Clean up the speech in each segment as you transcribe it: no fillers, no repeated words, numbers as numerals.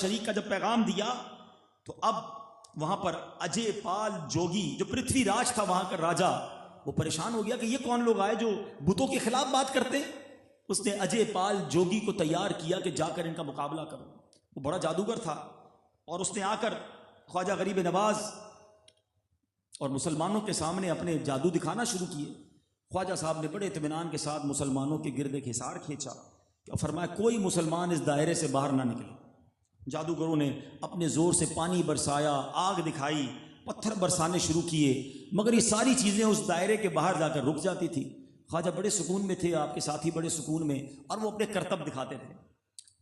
شریک کا جب پیغام دیا تو اب وہاں پر اجے پال جوگی جو پرتھوی راج تھا وہاں کا راجا، وہ پریشان ہو گیا کہ یہ کون لوگ آئے جو بتوں کے خلاف بات کرتے ہیں۔ اس نے اجے پال جوگی کو تیار کیا کہ جا کر ان کا مقابلہ کرو۔ وہ بڑا جادوگر تھا اور اس نے آ کر خواجہ غریب نواز اور مسلمانوں کے سامنے اپنے جادو دکھانا شروع کیے۔ خواجہ صاحب نے بڑے اطمینان کے ساتھ مسلمانوں کے گرد ایک حصار کھینچا اور فرمایا کوئی مسلمان اس دائرے سے باہر نہ نکلے۔ جادوگروں نے اپنے زور سے پانی برسایا، آگ دکھائی، پتھر برسانے شروع کیے، مگر یہ ساری چیزیں اس دائرے کے باہر جا کر رک جاتی تھی۔ خواجہ بڑے سکون میں تھے، آپ کے ساتھی بڑے سکون میں، اور وہ اپنے کرتب دکھاتے تھے۔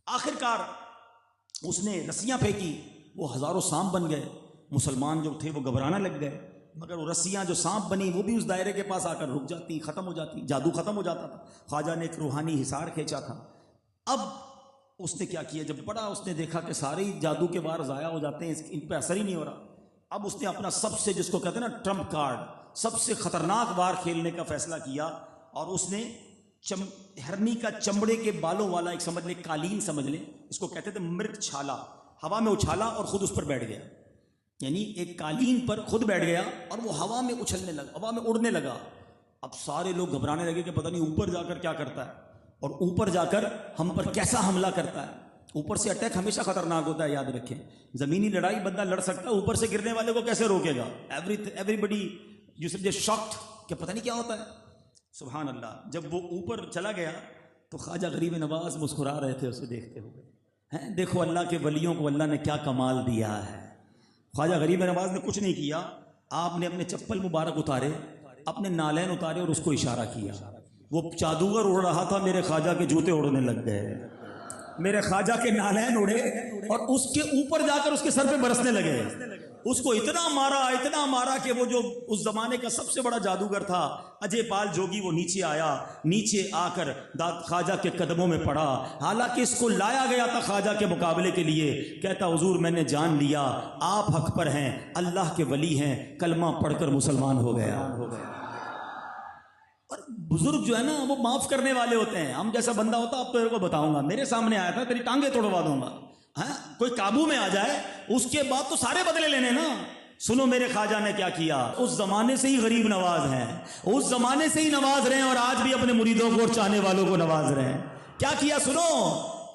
آخر کار اس نے رسیاں پھینکی، وہ ہزاروں سانپ بن گئے۔ مسلمان جو تھے وہ گھبرانا لگ گئے، مگر وہ رسیاں جو سانپ بنی وہ بھی اس دائرے کے پاس آ کر رک جاتی، ختم ہو جاتی، جادو ختم ہو جاتا تھا۔ خواجہ نے ایک روحانی حصار کھینچا تھا۔ اب اس نے کیا کیا، جب بڑا اس نے دیکھا کہ سارے جادو کے وار ضائع ہو جاتے ہیں، ان پہ اثر ہی نہیں ہو رہا، اب اس نے اپنا سب سے، جس کو کہتے ہیں نا ٹرمپ کارڈ، سب سے خطرناک وار کھیلنے کا فیصلہ کیا، اور اس نے ہرنی کا چمڑے کے بالوں والا ایک سمجھ لیں قالین سمجھ لیں، اس کو کہتے تھے مرد چھالا، ہوا میں اچھالا اور خود اس پر بیٹھ گیا۔ یعنی ایک قالین پر خود بیٹھ گیا اور وہ ہوا میں اچھلنے لگا، ہوا میں اڑنے لگا۔ اب سارے لوگ گھبرانے لگے کہ پتہ نہیں اوپر جا کر کیا کرتا ہے، اور اوپر جا کر ہم پر کیسا حملہ کرتا ہے۔ اوپر سے اٹیک ہمیشہ خطرناک ہوتا ہے، یاد رکھیں۔ زمینی لڑائی بندہ لڑ سکتا ہے، اوپر سے گرنے والے کو کیسے روکے گا؟ ایوری بڈی یو شاکڈ کہ پتہ نہیں کیا ہوتا ہے۔ سبحان اللہ۔ جب وہ اوپر چلا گیا تو خواجہ غریب نواز مسکرا رہے تھے اسے دیکھتے ہوئے۔ دیکھو اللہ کے ولیوں کو اللہ نے کیا کمال دیا ہے۔ خواجہ غریب نواز نے کچھ نہیں کیا، آپ نے اپنے چپل مبارک اتارے، اپنے نالین اتارے اور اس کو اشارہ کیا۔ وہ جادوگر اڑ رہا تھا، میرے خواجہ کے جوتے اڑنے لگ گئے، میرے خواجہ کے نالین اڑے اور اس کے اوپر جا کر اس کے سر پہ برسنے لگے۔ اس کو اتنا مارا کہ وہ جو اس زمانے کا سب سے بڑا جادوگر تھا اجے پال جوگی، وہ نیچے آیا، نیچے آ کر خواجہ کے قدموں میں پڑا۔ حالانکہ اس کو لایا گیا تھا خواجہ کے مقابلے کے لیے، کہتا حضور میں نے جان لیا آپ حق پر ہیں، اللہ کے ولی ہیں، کلمہ پڑھ کر مسلمان ہو گیا۔ اور بزرگ جو ہے نا وہ معاف کرنے والے ہوتے ہیں۔ ہم جیسا بندہ ہوتا اب تو میرے کو بتاؤں گا، میرے سامنے آیا تھا تیری ٹانگیں توڑوا دوں گا، کوئی قابو میں آ جائے اس کے بعد تو سارے بدلے لینے نا۔ سنو میرے خواجہ نے کیا کیا، اس زمانے سے ہی غریب نواز ہیں، اس زمانے سے ہی نواز رہے ہیں، اور آج بھی اپنے مریدوں کو اور چاہنے والوں کو نواز رہے ہیں۔ کیا کیا سنو،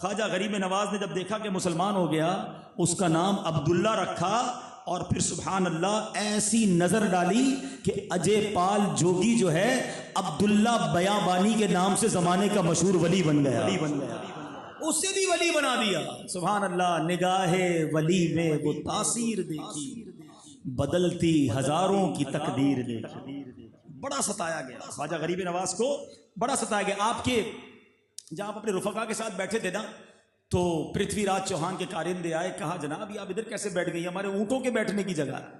خواجہ غریب نواز نے جب دیکھا کہ مسلمان ہو گیا، اس کا نام عبداللہ رکھا، اور پھر سبحان اللہ ایسی نظر ڈالی کہ اجے پال جوگی جو ہے عبداللہ بیابانی کے نام سے زمانے کا مشہور ولی بن گیا، اسے بھی ولی بنا دیا۔ سبحان اللہ۔ نگاہ ولی میں وہ تاثیر دیکھی، بدلتی ہزاروں کی تقدیر دیکھی۔ بڑا ستایا گیا خواجہ غریب نواز کو، بڑا ستایا گیا۔ آپ کے جہاں آپ اپنے رفقا کے ساتھ بیٹھے تھے نا، تو پرتھوی راج چوہان کے کارندے آئے، کہا جناب یہ آپ ادھر کیسے بیٹھ گئی، ہمارے اونٹوں کے بیٹھنے کی جگہ ہے۔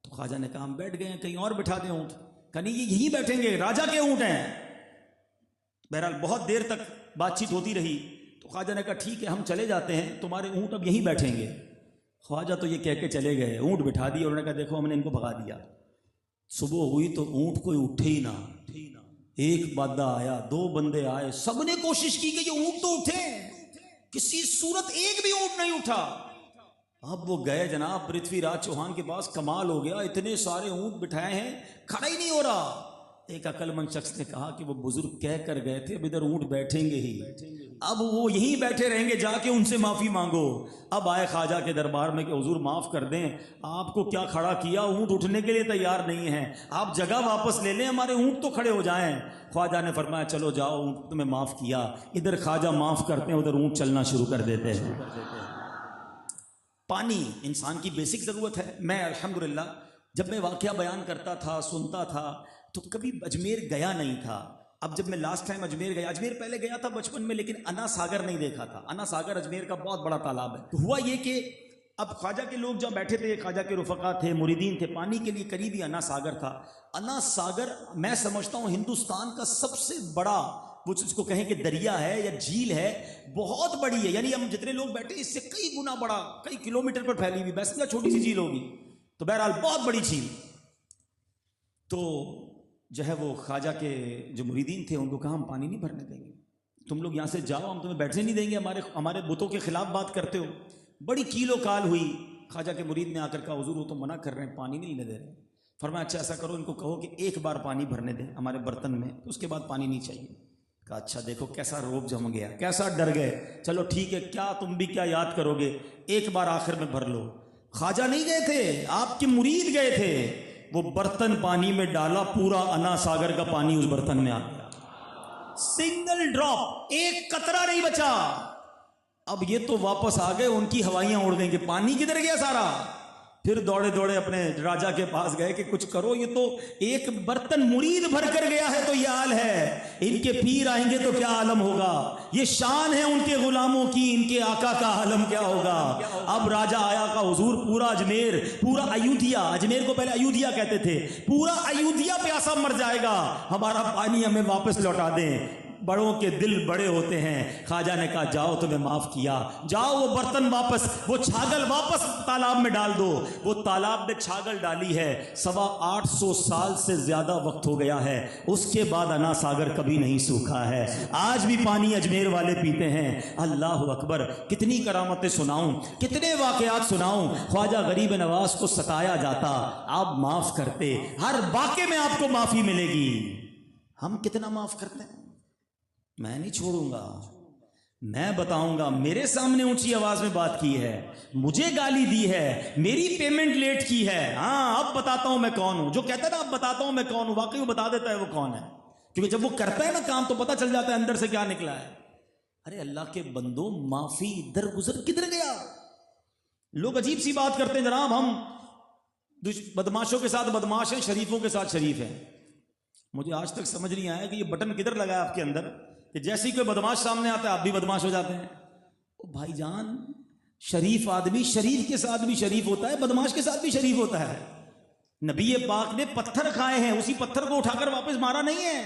تو خواجہ نے کہا ہم بیٹھ گئے ہیں، کہیں اور بٹھا دیں اونٹ۔ کہا نہیں یہ یہیں بیٹھیں گے، راجا کے اونٹ ہیں۔ بہرحال بہت دیر تک بات چیت ہوتی رہی، تو خواجہ نے کہا ٹھیک ہے ہم چلے جاتے ہیں، تمہارے اونٹ اب یہیں بیٹھیں گے۔ خواجہ تو یہ کہہ کے چلے گئے، اونٹ بٹھا دیے، انہوں نے کہا دیکھو ہم نے ان کو بھگا دیا۔ صبح ہوئی تو اونٹ کوئی اٹھے ہی نہ، ایک بندہ آیا، دو بندے آئے، سب نے کوشش کی کہ یہ اونٹ تو اٹھے، کسی صورت ایک بھی اونٹ نہیں اٹھا۔ اب وہ گئے جناب پرتھوی راج چوہان کے پاس، کمال ہو گیا، اتنے سارے اونٹ بٹھائے ہیں کھڑا ہی نہیں ہو رہا۔ ایک عقل مند شخص نے کہا کہ وہ بزرگ کہہ کر گئے تھے اب ادھر اونٹ بیٹھیں گے ہی، اب وہ یہیں بیٹھے رہیں گے، جا کے ان سے معافی مانگو۔ اب آئے خواجہ کے دربار میں کہ حضور معاف کر دیں، آپ کو کیا کھڑا کیا، اونٹ اٹھنے کے لیے تیار نہیں ہیں، آپ جگہ واپس لے لیں، ہمارے اونٹ تو کھڑے ہو جائیں۔ خواجہ نے فرمایا چلو جاؤ، اونٹ تمہیں معاف کیا۔ ادھر خواجہ معاف کرتے ہیں، ادھر اونٹ چلنا شروع کر دیتے ہیں۔ پانی انسان کی بیسک ضرورت ہے۔ میں الحمدللہ جب میں واقعہ بیان کرتا تھا، سنتا تھا، تو کبھی اجمیر گیا نہیں تھا۔ اب جب میں لاسٹ ٹائم اجمیر گیا، اجمیر پہلے گیا تھا بچپن میں، لیکن انا ساگر نہیں دیکھا تھا۔ انا ساگر اجمیر کا بہت بڑا تالاب ہے۔ تو ہوا یہ کہ اب خواجہ کے لوگ جہاں بیٹھے تھے، خواجہ کے رفقا تھے، مریدین تھے، پانی کے لیے قریب ہی انا ساگر تھا۔ انا ساگر میں سمجھتا ہوں ہندوستان کا سب سے بڑا، وہ جس کو کہیں کہ دریا ہے یا جھیل ہے، بہت بڑی ہے۔ یعنی ہم جتنے لوگ بیٹھے اس سے کئی گنا بڑا، کئی کلومیٹر پر پھیلی ہوئی، ویسے چھوٹی سی جھیل ہوگی، تو بہرحال بہت بڑی جھیل۔ تو جو ہے وہ خواجہ کے جو مریدین تھے ان کو کہا ہم پانی نہیں بھرنے دیں گے، تم لوگ یہاں سے جاؤ، ہم تمہیں بیٹھنے نہیں دیں گے، ہمارے بتوں کے خلاف بات کرتے ہو۔ بڑی کیلو کال ہوئی. خواجہ کے مرید نے آ کر کہا حضور وہ تو منع کر رہے ہیں, پانی نہیں لینے دے رہے. فرمایا اچھا ایسا کرو ان کو کہو کہ ایک بار پانی بھرنے دیں ہمارے برتن میں, تو اس کے بعد پانی نہیں چاہیے. کہا اچھا دیکھو کیسا روب جم گیا, کیسا ڈر گئے. چلو ٹھیک ہے, کیا تم بھی کیا یاد کرو گے, ایک بار آخر میں بھر لو. خواجہ نہیں گئے تھے, آپ کے مرید گئے تھے. وہ برتن پانی میں ڈالا, پورا انا ساگر کا پانی اس برتن میں آ گیا. سنگل ڈراپ, ایک قطرہ نہیں بچا. اب یہ تو واپس آ گئے, ان کی ہوائیاں اڑ گئیں کہ پانی کدھر گیا سارا. پھر دوڑے دوڑے اپنے راجا کے پاس گئے کہ کچھ کرو, یہ تو ایک برتن مرید بھر کر گیا ہے تو یہ حال ہے, ان کے پیر آئیں گے تو کیا عالم ہوگا. یہ شان ہے ان کے غلاموں کی, ان کے آقا کا عالم کیا ہوگا. اب راجا آیا کا حضور پورا اجمیر, پورا ایودھیا, اجمیر کو پہلے ایودھیا کہتے تھے, پورا ایودھیا پیاسا مر جائے گا, ہمارا پانی ہمیں واپس لوٹا دیں. بڑوں کے دل بڑے ہوتے ہیں. خواجہ نے کہا جاؤ تمہیں معاف کیا, جاؤ وہ برتن واپس, وہ چھاگل واپس تالاب میں ڈال دو. وہ تالاب میں چھاگل ڈالی ہے, 850 سال سے زیادہ وقت ہو گیا ہے, اس کے بعد انا ساگر کبھی نہیں سوکھا ہے. آج بھی پانی اجمیر والے پیتے ہیں. اللہ اکبر, کتنی کرامتیں سناؤں, کتنے واقعات سناؤں. خواجہ غریب نواز کو ستایا جاتا, آپ معاف کرتے, ہر واقعے میں آپ کو معافی ملے گی. ہم کتنا معاف کرتے ہیں. میں نہیں چھوڑوں گا, میں بتاؤں گا. میرے سامنے اونچی آواز میں بات کی ہے, مجھے گالی دی ہے, میری پیمنٹ لیٹ کی ہے. ہاں اب بتاتا ہوں میں کون ہوں. جو کہتا ہے نا اب بتاتا ہوں میں کون ہوں, واقعی وہ بتا دیتا ہے وہ کون ہے, کیونکہ جب وہ کرتا ہے نا کام تو پتہ چل جاتا ہے اندر سے کیا نکلا ہے. ارے اللہ کے بندوں, معافی درگزر کدھر گیا. لوگ عجیب سی بات کرتے ہیں, جناب ہم بدماشوں کے ساتھ بدماش ہیں, شریفوں کے ساتھ شریف ہیں. مجھے آج تک سمجھ نہیں آیا کہ یہ بٹن کدھر لگا ہے آپ کے اندر کہ جیسے ہی کوئی بدماش سامنے آتا ہے آپ بھی بدماش ہو جاتے ہیں. بھائی جان, شریف آدمی شریف کے ساتھ بھی شریف ہوتا ہے, بدماش کے ساتھ بھی شریف ہوتا ہے. نبی پاک نے پتھر کھائے ہیں, اسی پتھر کو اٹھا کر واپس مارا نہیں ہے.